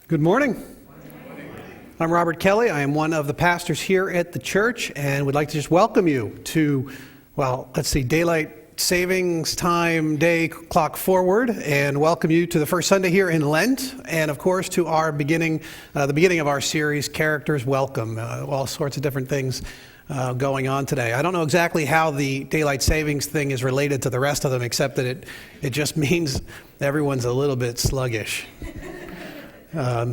Good morning. I'm Robert Kelly. I am one of the pastors here at the church and would like to just welcome you to, Daylight Savings Time Day Clock Forward, and welcome you to the first Sunday here in Lent, and of course to our the beginning of our series, Characters Welcome. All sorts of different things going on today. I don't know exactly how the daylight savings thing is related to the rest of them, except that it just means everyone's a little bit sluggish.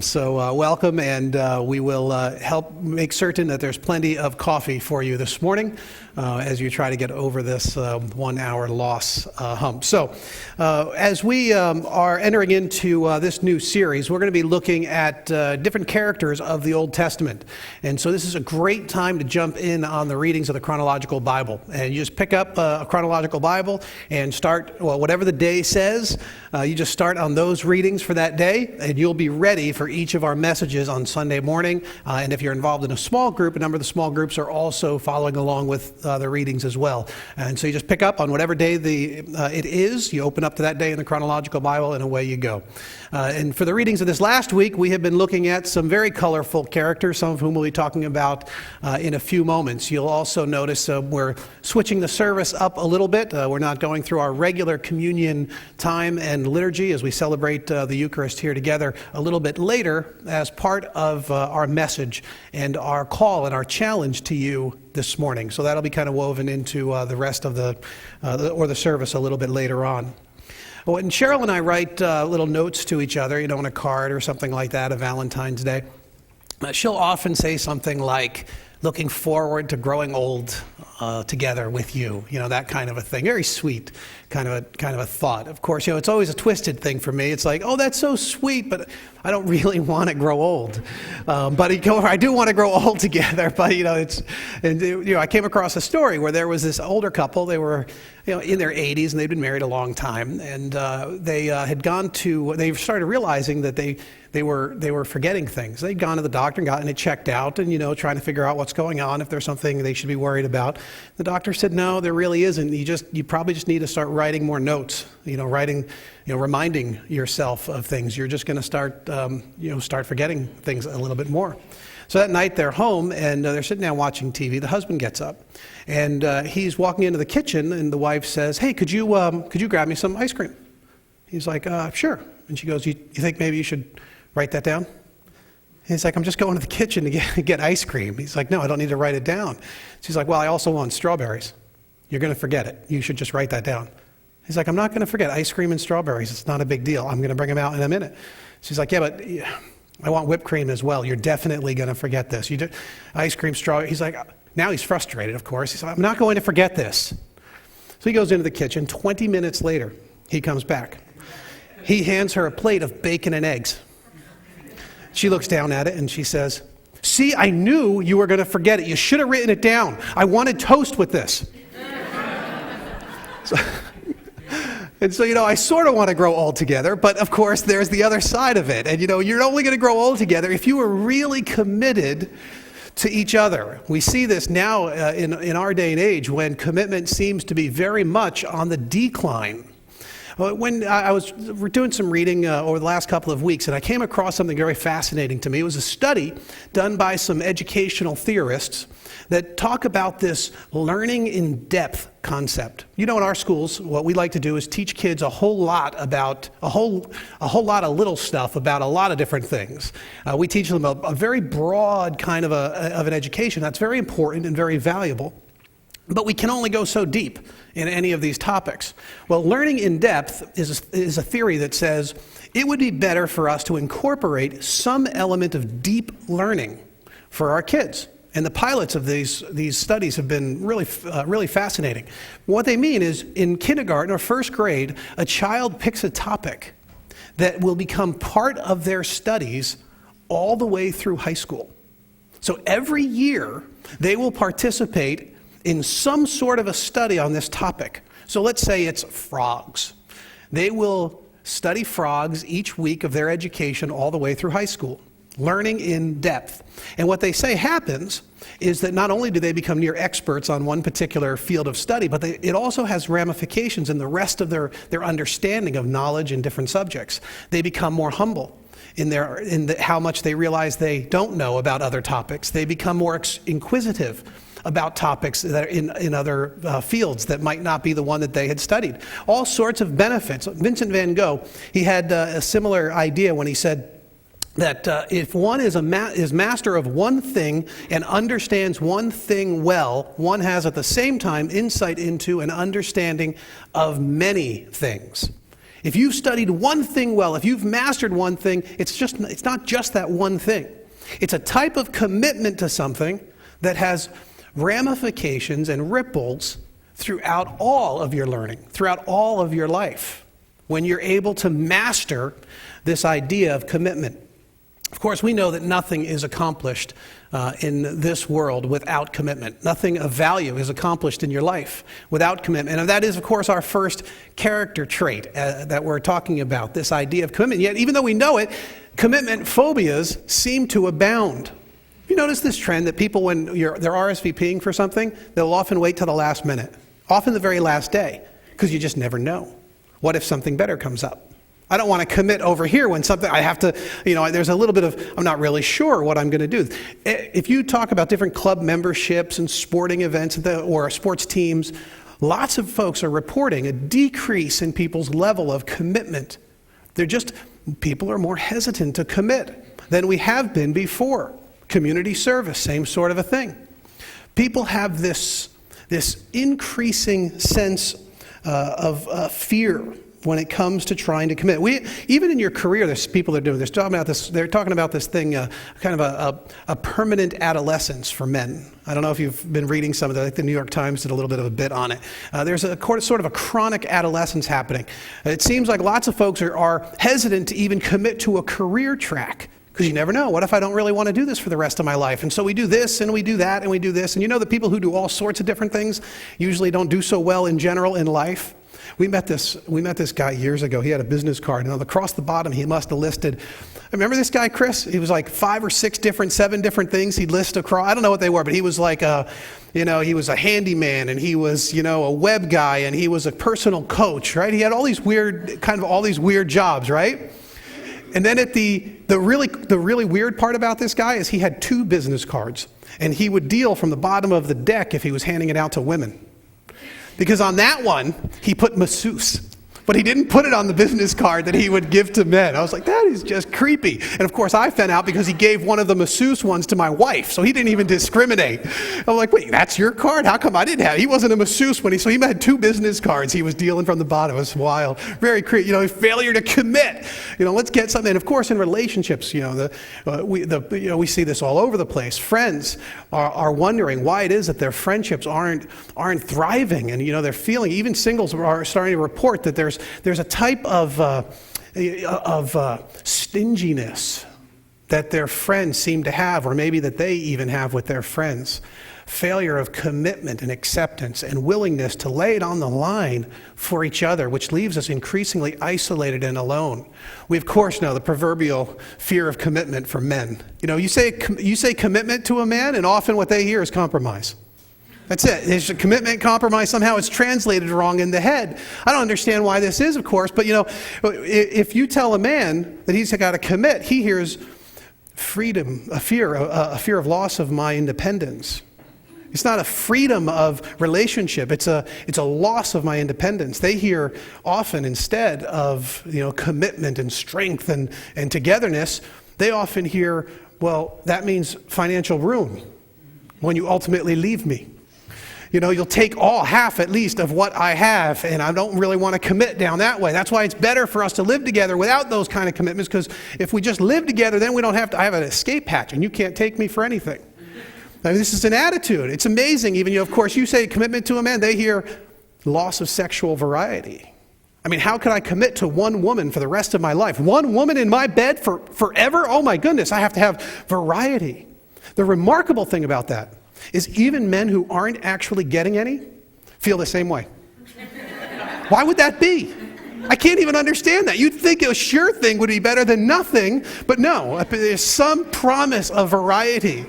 So welcome, and we will help make certain that there's plenty of coffee for you this morning as you try to get over this 1 hour loss hump. So as we are entering into this new series, we're going to be looking at different characters of the Old Testament. And so this is a great time to jump in on the readings of the chronological Bible. And you just pick up a chronological Bible and start, whatever the day says, you just start on those readings for that day, and you'll be ready for each of our messages on Sunday morning. And if you're involved in a small group, a number of the small groups are also following along with the readings as well. And so you just pick up on whatever day it is, you open up to that day in the chronological Bible, and away you go. And for the readings of this last week, we have been looking at some very colorful characters, some of whom we'll be talking about in a few moments. You'll also notice we're switching the service up a little bit. We're not going through our regular communion time and liturgy as we celebrate the Eucharist here together a little bit later as part of our message and our call and our challenge to you this morning. So that'll be kind of woven into the rest of the service a little bit later on. When Cheryl and I write little notes to each other, on a card or something like that, a Valentine's Day, she'll often say something like, looking forward to growing old together with you, that kind of a thing. Very sweet kind of a thought. Of course, it's always a twisted thing for me. It's like, oh, that's so sweet, but I don't really want to grow old. But I do want to grow old together. But I came across a story where there was this older couple. They were in their 80s, and they'd been married a long time, and they started realizing that they were forgetting things. They'd gone to the doctor and gotten it checked out, and trying to figure out what's going on, if there's something they should be worried about. The doctor said, no, there really isn't. You probably just need to start writing more notes. Reminding yourself of things. You're just going to start forgetting things a little bit more. So that night they're home, and they're sitting down watching TV. The husband gets up, and he's walking into the kitchen, and the wife says, "Hey, could you grab me some ice cream?" He's like, "Sure." And she goes, "You think maybe you should write that down?" He's like, "I'm just going to the kitchen to get ice cream." He's like, "No, I don't need to write it down." She's like, "Well, I also want strawberries." "You're going to forget it. You should just write that down." He's like, "I'm not going to forget ice cream and strawberries. It's not a big deal. I'm going to bring them out in a minute." She's like, "Yeah, but I want whipped cream as well. You're definitely going to forget this. Ice cream, strawberry." He's like, now he's frustrated, of course. He's like, "I'm not going to forget this." So he goes into the kitchen. 20 minutes later, he comes back. He hands her a plate of bacon and eggs. She looks down at it and she says, "See, I knew you were going to forget it. You should have written it down. I wanted toast with this." And so, I sort of want to grow old together, but of course there's the other side of it. And you're only going to grow old together if you are really committed to each other. We see this now in our day and age when commitment seems to be very much on the decline. When I was doing some reading over the last couple of weeks, and I came across something very fascinating to me. It was a study done by some educational theorists that talk about this learning in depth concept. In our schools, what we like to do is teach kids a whole lot about a whole lot of little stuff about a lot of different things. We teach them a very broad kind of an education that's very important and very valuable. But we can only go so deep in any of these topics. Well, learning in depth is a theory that says it would be better for us to incorporate some element of deep learning for our kids. And the pilots of these studies have been really fascinating. What they mean is, in kindergarten or first grade, a child picks a topic that will become part of their studies all the way through high school. So every year, they will participate in some sort of a study on this topic. So let's say it's frogs. They will study frogs each week of their education all the way through high school, learning in depth. And what they say happens is that not only do they become near experts on one particular field of study, but it also has ramifications in the rest of their understanding of knowledge in different subjects. They become more humble. how much they realize they don't know about other topics. They become more inquisitive about topics that are in other fields that might not be the one that they had studied. All sorts of benefits. Vincent van Gogh, he had a similar idea when he said that if one is master of one thing and understands one thing well, one has at the same time insight into and understanding of many things. If you've studied one thing well, if you've mastered one thing, it's not just that one thing. It's a type of commitment to something that has ramifications and ripples throughout all of your learning, throughout all of your life, when you're able to master this idea of commitment. Of course, we know that nothing is accomplished in this world without commitment. Nothing of value is accomplished in your life without commitment. And that is, of course, our first character trait that we're talking about, this idea of commitment. Yet, even though we know it, commitment phobias seem to abound. You notice this trend that people, when they're RSVPing for something, they'll often wait till the last minute, often the very last day, because you just never know. What if something better comes up? I don't want to commit over here when something I have to, there's a little bit of, I'm not really sure what I'm going to do. If you talk about different club memberships and sporting events or sports teams, lots of folks are reporting a decrease in people's level of commitment. People are more hesitant to commit than we have been before. Community service, same sort of a thing. People have this increasing sense of fear when it comes to trying to commit. Even in your career, there's people that are doing this. They're talking about this thing, kind of a permanent adolescence for men. I don't know if you've been reading some of that. Like the New York Times did a little bit of a bit on it. There's sort of a chronic adolescence happening. It seems like lots of folks are hesitant to even commit to a career track. Because you never know. What if I don't really want to do this for the rest of my life? And so we do this, and we do that, and we do this. And the people who do all sorts of different things usually don't do so well in general in life. We met this guy years ago. He had a business card, and across the bottom he must have listed, remember this guy, Chris? He was like 5 or 6 7 different things he'd list across. I don't know what they were, but he was like he was a handyman, and he was, a web guy, and he was a personal coach, right? He had all these weird jobs, right? And then the really weird part about this guy is he had 2 business cards, and he would deal from the bottom of the deck if he was handing it out to women. Because on that one, he put masseuse, but he didn't put it on the business card that he would give to men. I was like, that is just creepy. And of course, I found out because he gave one of the masseuse ones to my wife, so he didn't even discriminate. I'm like, wait, that's your card? How come I didn't have it? He wasn't a masseuse so he had 2 business cards. He was dealing from the bottom. It was wild. Very creepy. Failure to commit. Let's get something. And of course, in relationships, we see this all over the place. Friends are wondering why it is that their friendships aren't thriving, and they're feeling. Even singles are starting to report that there's a type of stinginess that their friends seem to have, or maybe that they even have with their friends. Failure of commitment and acceptance and willingness to lay it on the line for each other, which leaves us increasingly isolated and alone. We, of course, know the proverbial fear of commitment for men. You say commitment to a man, and often what they hear is compromise. That's it. There's a commitment, compromise. Somehow it's translated wrong in the head. I don't understand why this is, of course, but if you tell a man that he's got to commit, he hears freedom, a fear of loss of my independence. It's not a freedom of relationship. It's a loss of my independence. They hear often, instead of commitment and strength and togetherness, they often hear, well, that means financial ruin when you ultimately leave me. You'll take half at least of what I have, and I don't really want to commit down that way. That's why it's better for us to live together without those kind of commitments, because if we just live together, then we don't have to. I have an escape hatch, and you can't take me for anything. This is an attitude. It's amazing. Even, of course, you say commitment to a man, they hear loss of sexual variety. How could I commit to one woman for the rest of my life? One woman in my bed forever? Oh my goodness, I have to have variety. The remarkable thing about that is even men who aren't actually getting any feel the same way. Why would that be? I can't even understand that. You'd think a sure thing would be better than nothing, but no, there's some promise of variety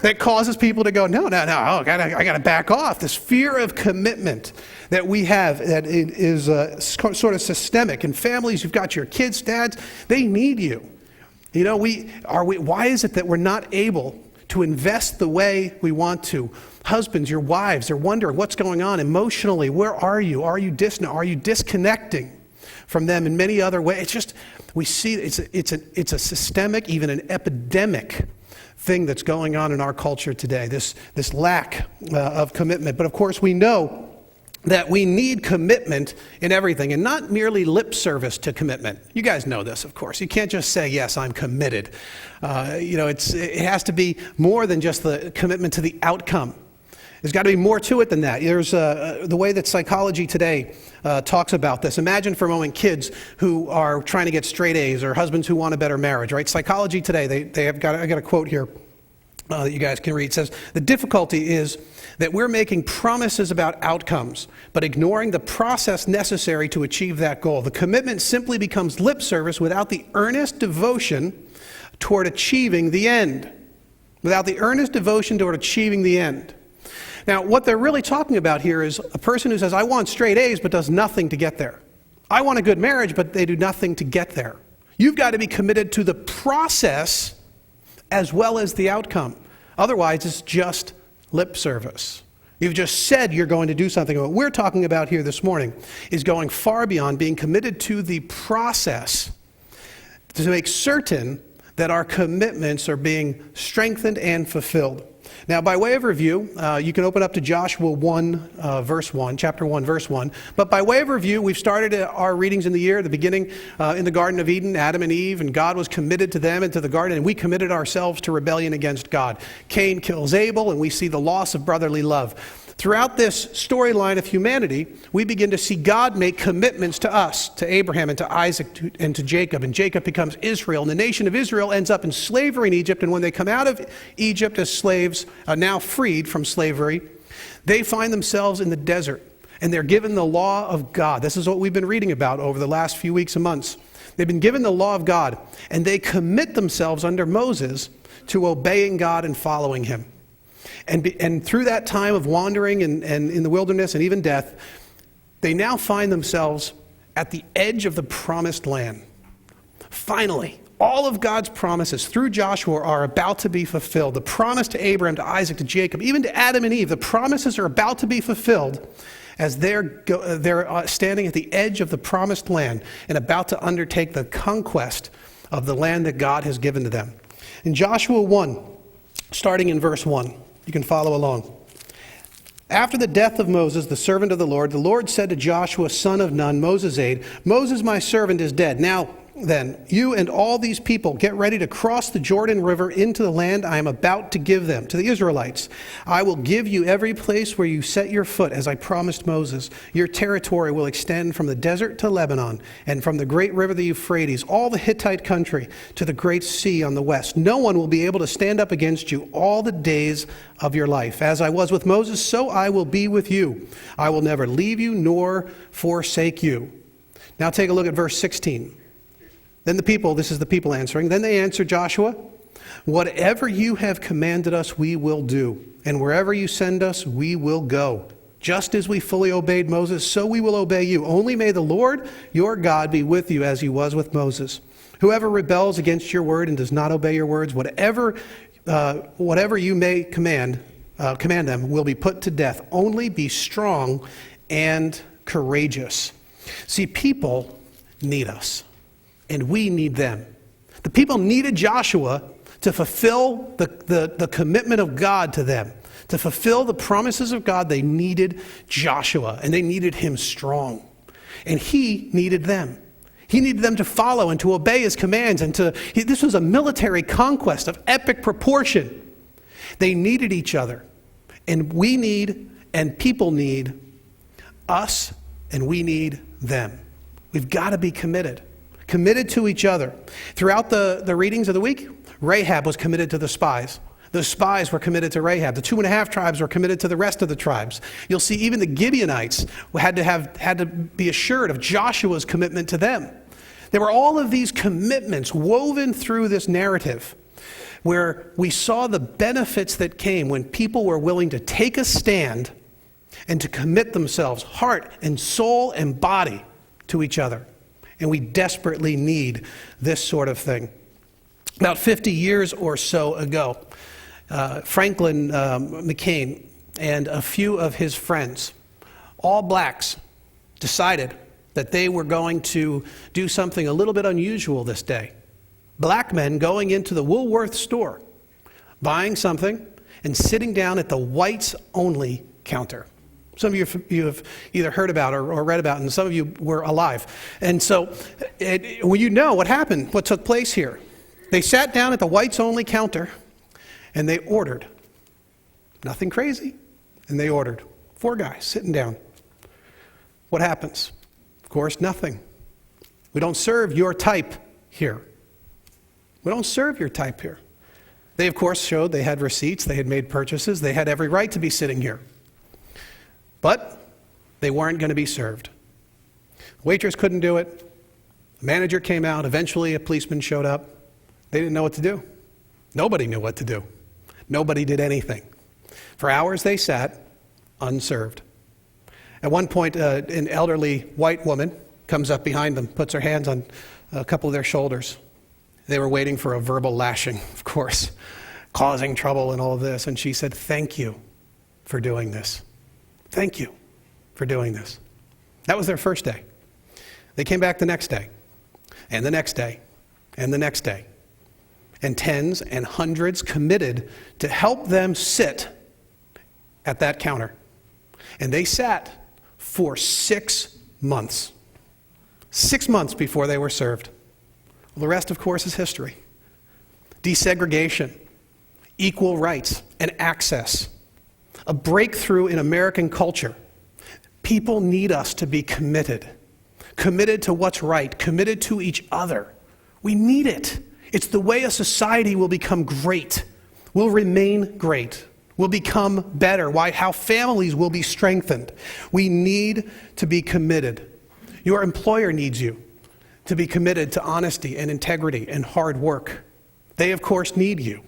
that causes people to go, no, I got to back off. This fear of commitment that we have that is sort of systemic. In families, you've got your kids, dads, they need you. Why is it that we're not able to invest the way we want to? Husbands, your wives, they're wondering what's going on emotionally. Where are you? Are you distant? Are you disconnecting from them in many other ways? It's just, we see it's a systemic, even an epidemic thing that's going on in our culture today, this lack of commitment. But of course, we know that we need commitment in everything, and not merely lip service to commitment. You guys know this, of course. You can't just say, yes, I'm committed. It has to be more than just the commitment to the outcome. There's got to be more to it than that. There's the way that psychology today talks about this. Imagine for a moment kids who are trying to get straight A's, or husbands who want a better marriage, right? Psychology today, I got a quote here that you guys can read. It says, the difficulty is that we're making promises about outcomes, but ignoring the process necessary to achieve that goal. The commitment simply becomes lip service without the earnest devotion toward achieving the end. Without the earnest devotion toward achieving the end. Now, what they're really talking about here is a person who says, I want straight A's, but does nothing to get there. I want a good marriage, but they do nothing to get there. You've got to be committed to the process as well as the outcome. Otherwise, it's just lip service. You've just said you're going to do something. What we're talking about here this morning is going far beyond being committed to the process to make certain that our commitments are being strengthened and fulfilled. Now, by way of review, you can open up to Joshua 1, verse 1, chapter 1, verse 1. But by way of review, we've started our readings in the year, the beginning in the Garden of Eden, Adam and Eve, and God was committed to them and to the garden, and we committed ourselves to rebellion against God. Cain kills Abel, and we see the loss of brotherly love. Throughout this storyline of humanity, we begin to see God make commitments to us, to Abraham and to Isaac and to Jacob. And Jacob becomes Israel. And the nation of Israel ends up in slavery in Egypt. And when they come out of Egypt as slaves, now freed from slavery, they find themselves in the desert. And they're given the law of God. This is what we've been reading about over the last few weeks and months. They've been given the law of God. And they commit themselves under Moses to obeying God and following him. And through that time of wandering and in the wilderness and even death, they now find themselves at the edge of the promised land. Finally, all of God's promises through Joshua are about to be fulfilled. The promise to Abraham, to Isaac, to Jacob, even to Adam and Eve, the promises are about to be fulfilled as they're standing at the edge of the promised land and about to undertake the conquest of the land that God has given to them. In Joshua 1, starting in verse 1, you can follow along. After the death of Moses, the servant of the Lord said to Joshua, son of Nun, Moses' aide, Moses, my servant, is dead. Now then, you and all these people get ready to cross the Jordan River into the land I am about to give them, to the Israelites. I will give you every place where you set your foot, as I promised Moses. Your territory will extend from the desert to Lebanon, and from the great river the Euphrates, all the Hittite country, to the great sea on the west. No one will be able to stand up against you all the days of your life. As I was with Moses, so I will be with you. I will never leave you nor forsake you. Now take a look at verse 16. Then the people, this is the people answering, then they answered Joshua, whatever you have commanded us, we will do. And wherever you send us, we will go. Just as we fully obeyed Moses, so we will obey you. Only may the Lord, your God, be with you as he was with Moses. Whoever rebels against your word and does not obey your words, whatever you may command them, will be put to death. Only be strong and courageous. See, people need us. And we need them. The people needed Joshua to fulfill the commitment of God to them. To fulfill the promises of God, they needed Joshua, and they needed him strong. And he needed them. He needed them to follow and to obey his commands. This was a military conquest of epic proportion. They needed each other. And we need, and people need us, and we need them. We've got to be committed to each other. Throughout the readings of the week, Rahab was committed to the spies. The spies were committed to Rahab. The 2.5 tribes were committed to the rest of the tribes. You'll see even the Gibeonites had to be assured of Joshua's commitment to them. There were all of these commitments woven through this narrative where we saw the benefits that came when people were willing to take a stand and to commit themselves, heart and soul and body, to each other. And we desperately need this sort of thing. About 50 years or so ago, Franklin McCain and a few of his friends, all blacks, decided that they were going to do something a little bit unusual this day. Black men going into the Woolworth store, buying something, and sitting down at the whites-only counter. Some of you have either heard about or read about, and some of you were alive. And so, well, you know what happened, what took place here. They sat down at the whites-only counter, and they ordered. Nothing crazy. And they ordered. 4 guys sitting down. What happens? Of course, nothing. We don't serve your type here. We don't serve your type here. They, of course, showed they had receipts, they had made purchases, they had every right to be sitting here. But they weren't going to be served. The waitress couldn't do it. The manager came out. Eventually, a policeman showed up. They didn't know what to do. Nobody knew what to do. Nobody did anything. For hours, they sat unserved. At one point, an elderly white woman comes up behind them, puts her hands on a couple of their shoulders. They were waiting for a verbal lashing, of course, causing trouble and all of this. And she said, "Thank you for doing this. Thank you for doing this." That was their first day. They came back the next day, and the next day, and the next day. And tens and hundreds committed to help them sit at that counter. And they sat for 6 months. 6 months before they were served. Well, the rest, of course, is history. Desegregation, equal rights and access, a breakthrough in American culture. People need us to be committed to what's right, committed to each other. We need it. It's the way a society will become great, will remain great, will become better, how families will be strengthened. We need to be committed. Your employer needs you to be committed to honesty and integrity and hard work. They, of course, need you.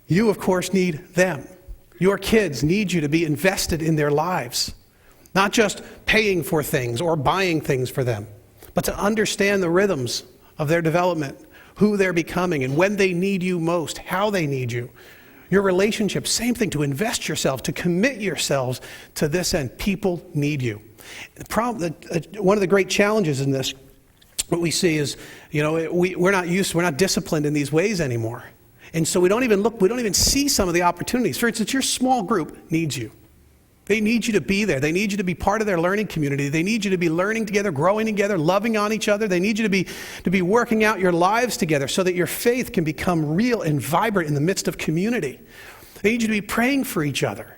You, of course, need them. Your kids need you to be invested in their lives, not just paying for things or buying things for them, but to understand the rhythms of their development, who they're becoming, and when they need you most, how they need you. Your relationships, same thing, to invest yourself, to commit yourselves to this end. People need you. One of the great challenges in this, what we see is, we're not disciplined in these ways anymore. And so we don't even see some of the opportunities. For instance, your small group needs you. They need you to be there. They need you to be part of their learning community. They need you to be learning together, growing together, loving on each other. They need you to be working out your lives together so that your faith can become real and vibrant in the midst of community. They need you to be praying for each other.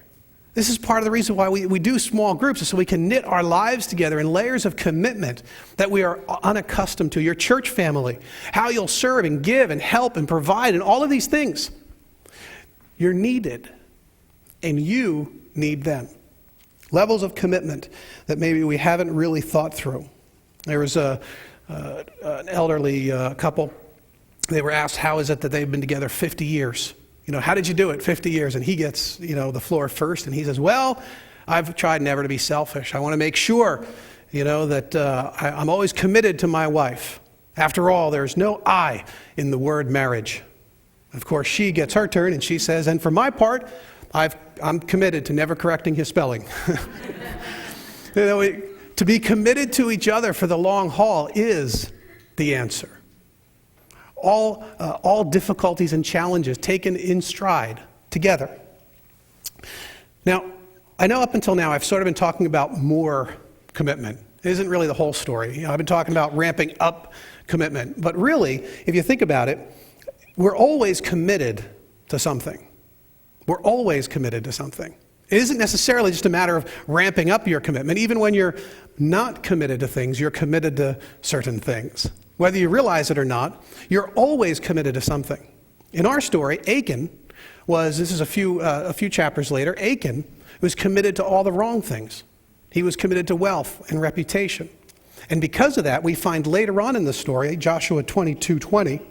This is part of the reason why we do small groups, is so we can knit our lives together in layers of commitment that we are unaccustomed to. Your church family, how you'll serve and give and help and provide and all of these things. You're needed, and you need them. Levels of commitment that maybe we haven't really thought through. There was an elderly couple. They were asked, how is it that they've been together 50 years? How did you do it 50 years? And he gets, the floor first, and he says, well, I've tried never to be selfish. I want to make sure, that I'm always committed to my wife. After all, there's no I in the word marriage. Of course, she gets her turn, and she says, and for my part, I'm committed to never correcting his spelling. To be committed to each other for the long haul is the answer. All difficulties and challenges taken in stride together. Now, I know up until now I've sort of been talking about more commitment. It isn't really the whole story. I've been talking about ramping up commitment. But really, if you think about it, we're always committed to something. We're always committed to something. It isn't necessarily just a matter of ramping up your commitment. Even when you're not committed to things, you're committed to certain things. Whether you realize it or not, you're always committed to something. In our story, Achan this is a few chapters later, Achan was committed to all the wrong things. He was committed to wealth and reputation. And because of that, we find later on in the story, Joshua 22:20,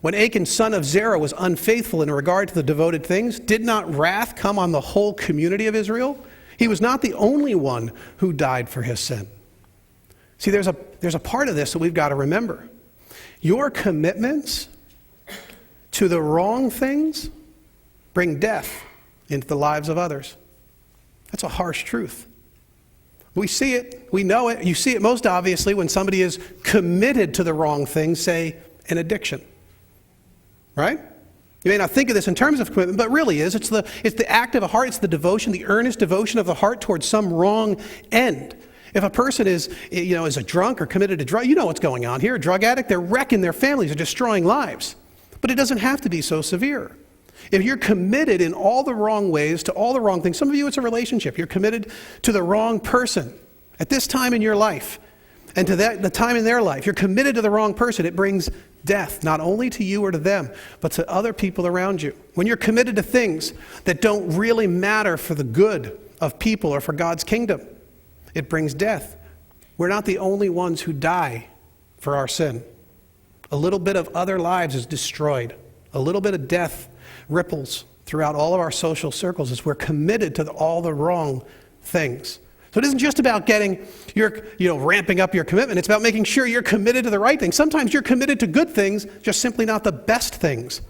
when Achan, son of Zerah, was unfaithful in regard to the devoted things, did not wrath come on the whole community of Israel? He was not the only one who died for his sin. See, there's a part of this that we've got to remember. Your commitments to the wrong things bring death into the lives of others. That's a harsh truth. We see it, we know it. You see it most obviously when somebody is committed to the wrong thing, say an addiction. Right? You may not think of this in terms of commitment, but it really is. It's the act of the heart, it's the devotion, the earnest devotion of the heart towards some wrong end. If a person is a drunk or committed to drug, you know what's going on here. A drug addict, they're wrecking their families, they're destroying lives. But it doesn't have to be so severe. If you're committed in all the wrong ways to all the wrong things, some of you it's a relationship. You're committed to the wrong person at this time in your life and to the time in their life. You're committed to the wrong person. It brings death, not only to you or to them, but to other people around you. When you're committed to things that don't really matter for the good of people or for God's kingdom, it brings death. We're not the only ones who die for our sin. A little bit of other lives is destroyed. A little bit of death ripples throughout all of our social circles as we're committed to all the wrong things. So it isn't just about ramping up your commitment. It's about making sure you're committed to the right things. Sometimes you're committed to good things, just simply not the best things.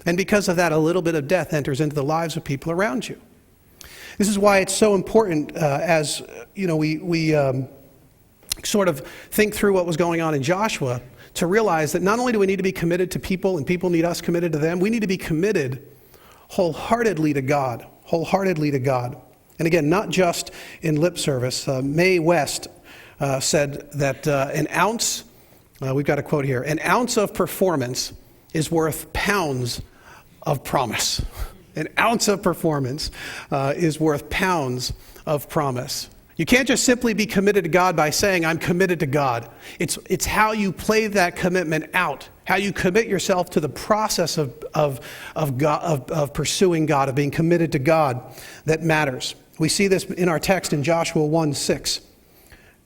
And because of that, a little bit of death enters into the lives of people around you. This is why it's so important as we sort of think through what was going on in Joshua, to realize that not only do we need to be committed to people and people need us committed to them, we need to be committed wholeheartedly to God. Wholeheartedly to God. And again, not just in lip service. Mae West said that an ounce, we've got a quote here, an ounce of performance is worth pounds of promise. An ounce of performance is worth pounds of promise. You can't just simply be committed to God by saying, I'm committed to God. It's how you play that commitment out, how you commit yourself to the process of pursuing God, of being committed to God, that matters. We see this in our text in Joshua 1:6.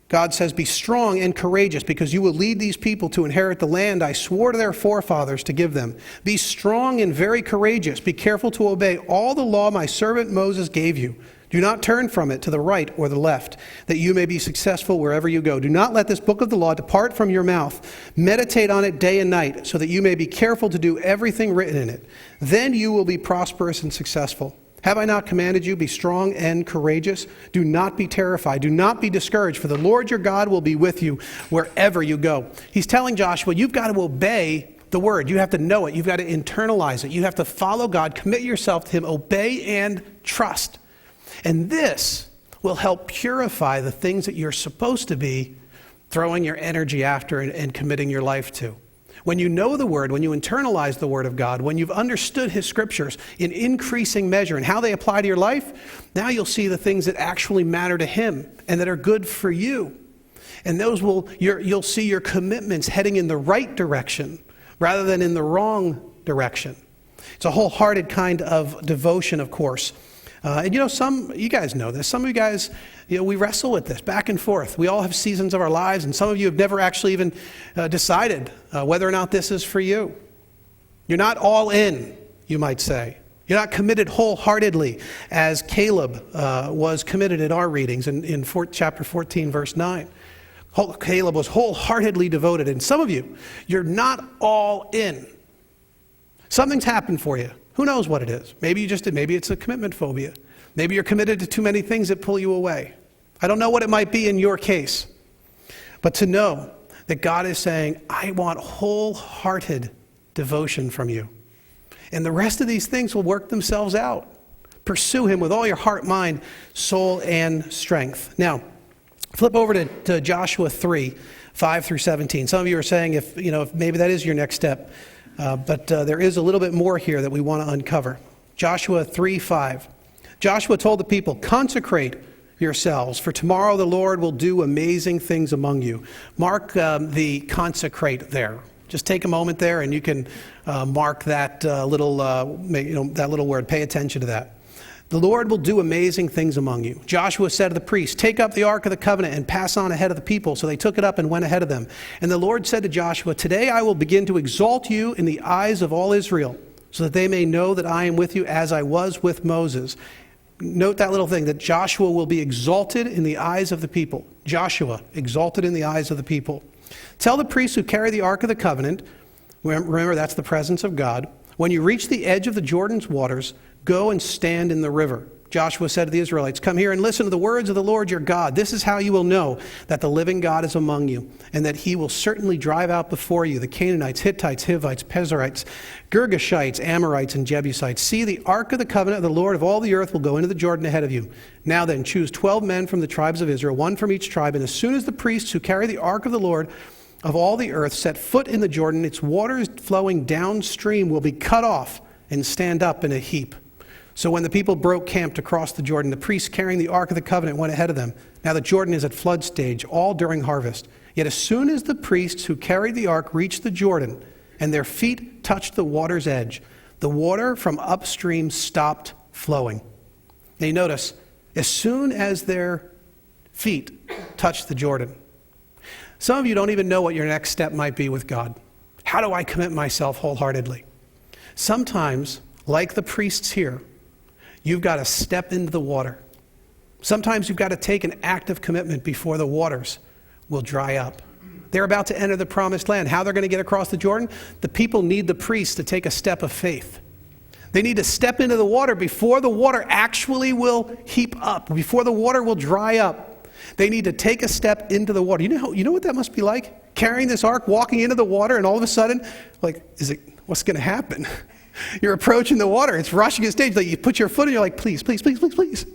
God says, be strong and courageous because you will lead these people to inherit the land I swore to their forefathers to give them. Be strong and very courageous. Be careful to obey all the law my servant Moses gave you. Do not turn from it to the right or the left, that you may be successful wherever you go. Do not let this book of the law depart from your mouth. Meditate on it day and night, so that you may be careful to do everything written in it. Then you will be prosperous and successful. Have I not commanded you, be strong and courageous? Do not be terrified. Do not be discouraged, for the Lord your God will be with you wherever you go. He's telling Joshua, you've got to obey the word. You have to know it. You've got to internalize it. You have to follow God, commit yourself to him, obey and trust. And this will help purify the things that you're supposed to be throwing your energy after and committing your life to. When you know the Word, when you internalize the Word of God, when you've understood His Scriptures in increasing measure and how they apply to your life, now you'll see the things that actually matter to Him and that are good for you. And those you'll see your commitments heading in the right direction rather than in the wrong direction. It's a wholehearted kind of devotion, of course. And you guys know this. Some of you guys, we wrestle with this back and forth. We all have seasons of our lives, and some of you have never actually even decided whether or not this is for you. You're not all in, you might say. You're not committed wholeheartedly, as Caleb was committed in our readings in chapter 14, verse 9. Caleb was wholeheartedly devoted, and some of you, you're not all in. Something's happened for you. Who knows what it is? Maybe it's a commitment phobia. Maybe you're committed to too many things that pull you away. I don't know what it might be in your case. But to know that God is saying, I want wholehearted devotion from you. And the rest of these things will work themselves out. Pursue Him with all your heart, mind, soul, and strength. Now, flip over to Joshua 3, 5 through 17. Some of you are saying if maybe that is your next step. But there is a little bit more here that we want to uncover. Joshua 3:5. Joshua told the people, consecrate yourselves, for tomorrow the Lord will do amazing things among you. Mark the consecrate there. Just take a moment there and you can mark that little word. Pay attention to that. The Lord will do amazing things among you. Joshua said to the priests, take up the ark of the covenant and pass on ahead of the people. So they took it up and went ahead of them. And the Lord said to Joshua, today I will begin to exalt you in the eyes of all Israel, so that they may know that I am with you as I was with Moses. Note that little thing, that Joshua will be exalted in the eyes of the people. Joshua, exalted in the eyes of the people. Tell the priests who carry the Ark of the Covenant, remember that's the presence of God, when you reach the edge of the Jordan's waters, go and stand in the river. Joshua said to the Israelites, come here and listen to the words of the Lord your God. This is how you will know that the living God is among you, and that he will certainly drive out before you the Canaanites, Hittites, Hivites, Pezerites, Girgashites, Amorites, and Jebusites. See, the ark of the covenant of the Lord of all the earth will go into the Jordan ahead of you. Now then, choose 12 men from the tribes of Israel, one from each tribe, and as soon as the priests who carry the ark of the Lord of all the earth set foot in the Jordan, its waters flowing downstream will be cut off and stand up in a heap. So when the people broke camp to cross the Jordan, the priests carrying the Ark of the Covenant went ahead of them. Now the Jordan is at flood stage, all during harvest. Yet as soon as the priests who carried the ark reached the Jordan and their feet touched the water's edge, the water from upstream stopped flowing. Now you notice, as soon as their feet touched the Jordan. Some of you don't even know what your next step might be with God. How do I commit myself wholeheartedly? Sometimes, like the priests here, you've got to step into the water. Sometimes you've got to take an act of commitment before the waters will dry up. They're about to enter the promised land. How they're going to get across the Jordan? The people need the priests to take a step of faith. They need to step into the water before the water actually will heap up, before the water will dry up. They need to take a step into the water. You know what that must be like? Carrying this ark, walking into the water, and all of a sudden, what's going to happen? You're approaching the water. It's rushing at stage. Like you put your foot in, you're like, please, please, please, please, please.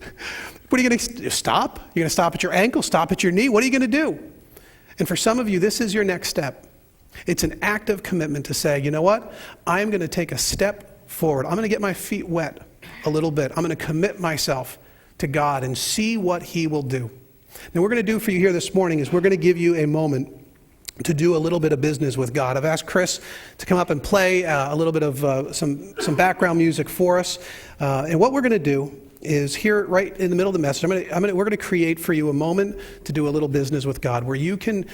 What are you going to stop? You're going to stop at your ankle, stop at your knee. What are you going to do? And for some of you, this is your next step. It's an act of commitment to say, you know what? I'm going to take a step forward. I'm going to get my feet wet a little bit. I'm going to commit myself to God and see what he will do. Now, what we're going to do for you here this morning is we're going to give you a moment to do a little bit of business with God. I've asked Chris to come up and play a little bit of some background music for us. And what we're going to do is here, right in the middle of the message, we're going to create for you a moment to do a little business with God, where you can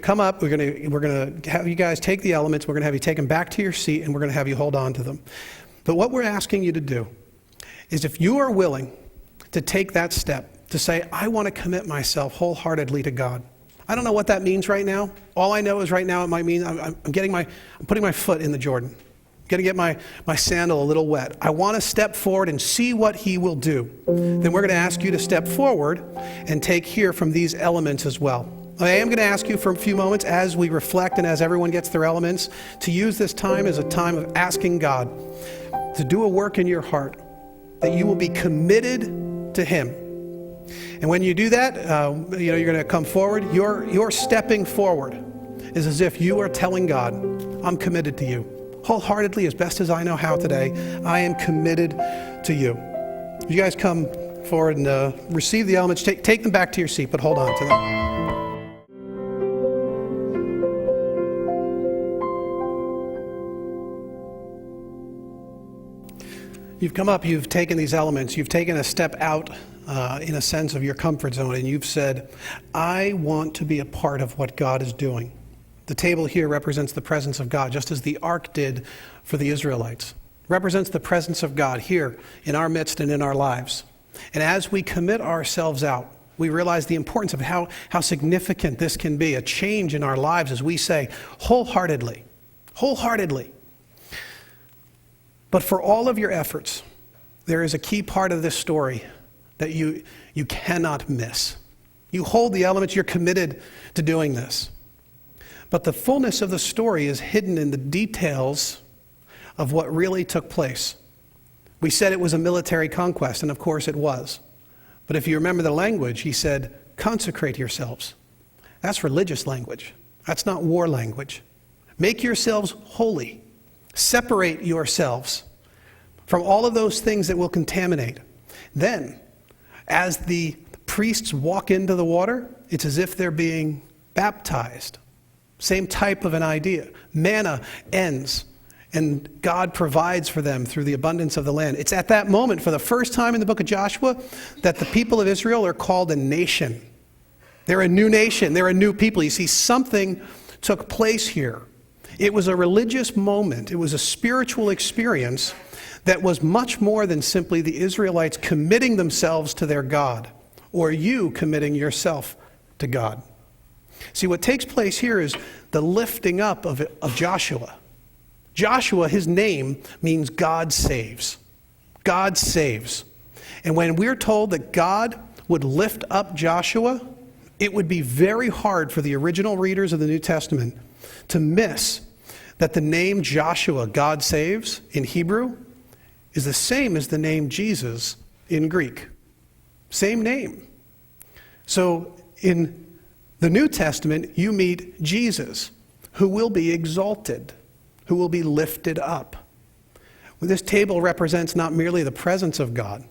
come up. We're going to have you guys take the elements. We're going to have you take them back to your seat, and we're going to have you hold on to them. But what we're asking you to do is, if you are willing to take that step to say, I want to commit myself wholeheartedly to God. I don't know what that means right now. All I know is right now it might mean I'm putting my foot in the Jordan. I'm going to get my sandal a little wet. I want to step forward and see what he will do. Then we're going to ask you to step forward and take here from these elements as well. I am going to ask you for a few moments as we reflect and as everyone gets their elements to use this time as a time of asking God to do a work in your heart, that you will be committed to him. And when you do that, you're going to come forward. Your stepping forward is as if you are telling God, I'm committed to you. Wholeheartedly, as best as I know how today, I am committed to you. You guys come forward and receive the elements. Take them back to your seat, but hold on to them. You've come up, you've taken these elements, you've taken a step out in a sense of your comfort zone, and you've said, I want to be a part of what God is doing. The table here represents the presence of God, just as the ark did for the Israelites. It represents the presence of God here in our midst and in our lives. And as we commit ourselves out, we realize the importance of how significant this can be, a change in our lives as we say, wholeheartedly. But for all of your efforts, there is a key part of this story that you cannot miss. You hold the elements, you're committed to doing this. But the fullness of the story is hidden in the details of what really took place. We said it was a military conquest, and of course it was. But if you remember the language, he said, consecrate yourselves. That's religious language. That's not war language. Make yourselves holy. Separate yourselves from all of those things that will contaminate. Then, as the priests walk into the water, it's as if they're being baptized. Same type of an idea. Manna ends, and God provides for them through the abundance of the land. It's at that moment, for the first time in the book of Joshua, that the people of Israel are called a nation. They're a new nation. They're a new people. You see, something took place here. It was a religious moment. It was a spiritual experience that was much more than simply the Israelites committing themselves to their God, or you committing yourself to God. See, what takes place here is the lifting up of Joshua. Joshua, his name means God saves. God saves. And when we're told that God would lift up Joshua, it would be very hard for the original readers of the New Testament to miss that the name Joshua, God saves, in Hebrew, is the same as the name Jesus in Greek. Same name. So in the New Testament, you meet Jesus, who will be exalted, who will be lifted up. Well, this table represents not merely the presence of God,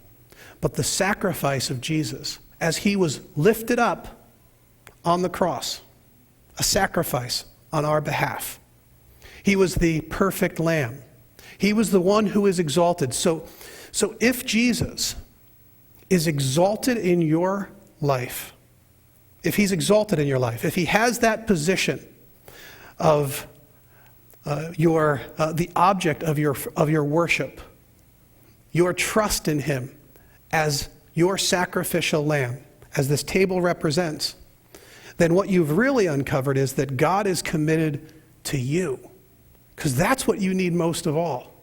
but the sacrifice of Jesus as he was lifted up on the cross, a sacrifice on our behalf. He was the perfect lamb. He was the one who is exalted. So if Jesus is exalted in your life, if he's exalted in your life, if he has that position of the object of your worship, your trust in him as your sacrificial lamb, as this table represents, then what you've really uncovered is that God is committed to you. Because that's what you need most of all.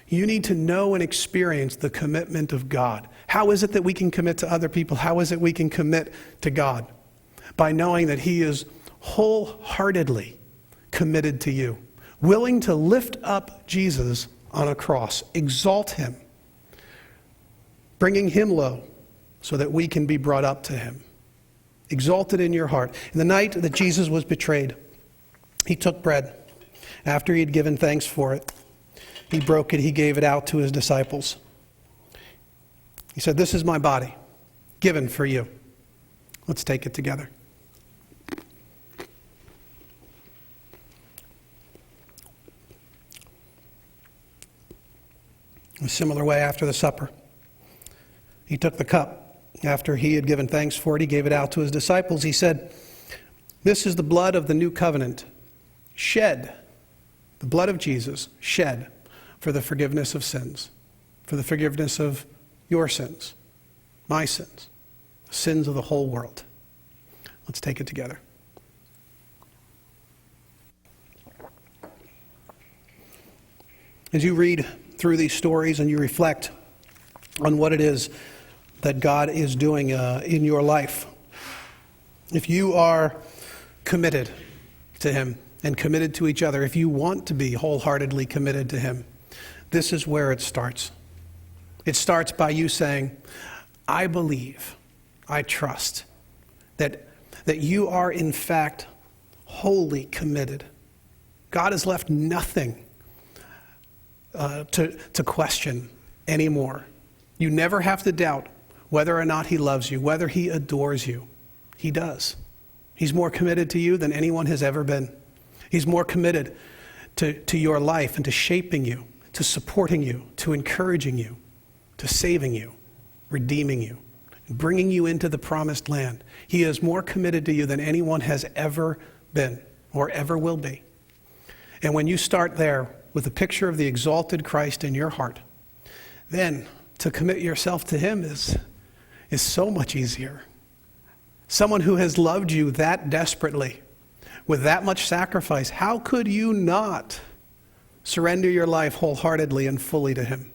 You need to know and experience the commitment of God. How is it that we can commit to other people? How is it we can commit to God? By knowing that he is wholeheartedly committed to you, willing to lift up Jesus on a cross, exalt him, bringing him low so that we can be brought up to him. Exalted in your heart. In the night that Jesus was betrayed, he took bread. After he had given thanks for it, he broke it, he gave it out to his disciples. He said, "This is my body, given for you." Let's take it together. In a similar way, after the supper, he took the cup. After he had given thanks for it, he gave it out to his disciples. He said, "This is the blood of the new covenant, shed, the blood of Jesus, shed for the forgiveness of sins, for the forgiveness of your sins, my sins, the sins of the whole world." Let's take it together. As you read through these stories and you reflect on what it is that God is doing in your life, if you are committed to him and committed to each other, if you want to be wholeheartedly committed to him, this is where it starts. It starts by you saying, "I believe, I trust that you are in fact wholly committed." God has left nothing to question anymore. You never have to doubt whether or not he loves you, whether he adores you. He does. He's more committed to you than anyone has ever been. He's more committed to your life and to shaping you, to supporting you, to encouraging you, to saving you, redeeming you, bringing you into the promised land. He is more committed to you than anyone has ever been or ever will be. And when you start there with a picture of the exalted Christ in your heart, then to commit yourself to him is so much easier. Someone who has loved you that desperately, with that much sacrifice, how could you not surrender your life wholeheartedly and fully to him?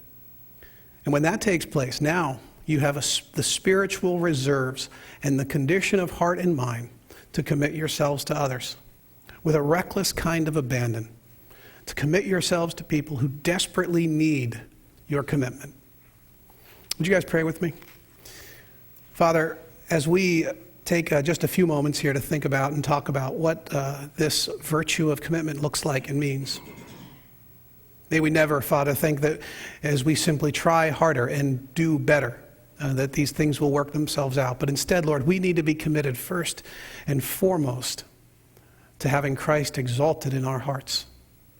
And when that takes place, now you have the spiritual reserves and the condition of heart and mind to commit yourselves to others with a reckless kind of abandon, to commit yourselves to people who desperately need your commitment. Would you guys pray with me? Father, as we take just a few moments here to think about and talk about what this virtue of commitment looks like and means, may we never, Father, think that as we simply try harder and do better, that these things will work themselves out. But instead, Lord, we need to be committed first and foremost to having Christ exalted in our hearts,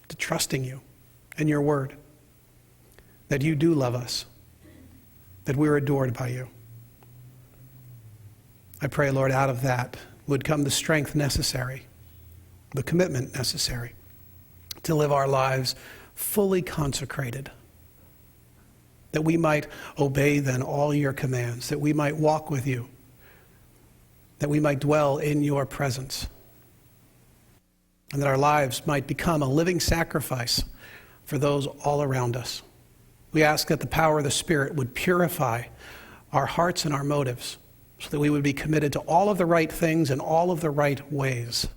to trusting you and your word, that you do love us, that we're adored by you. I pray, Lord, out of that would come the strength necessary, the commitment necessary to live our lives fully consecrated, that we might obey then all your commands, that we might walk with you, that we might dwell in your presence, and that our lives might become a living sacrifice for those all around us. We ask that the power of the Spirit would purify our hearts and our motives so that we would be committed to all of the right things in all of the right ways.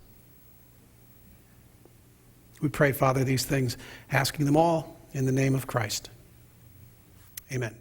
We pray, Father, these things, asking them all in the name of Christ. Amen.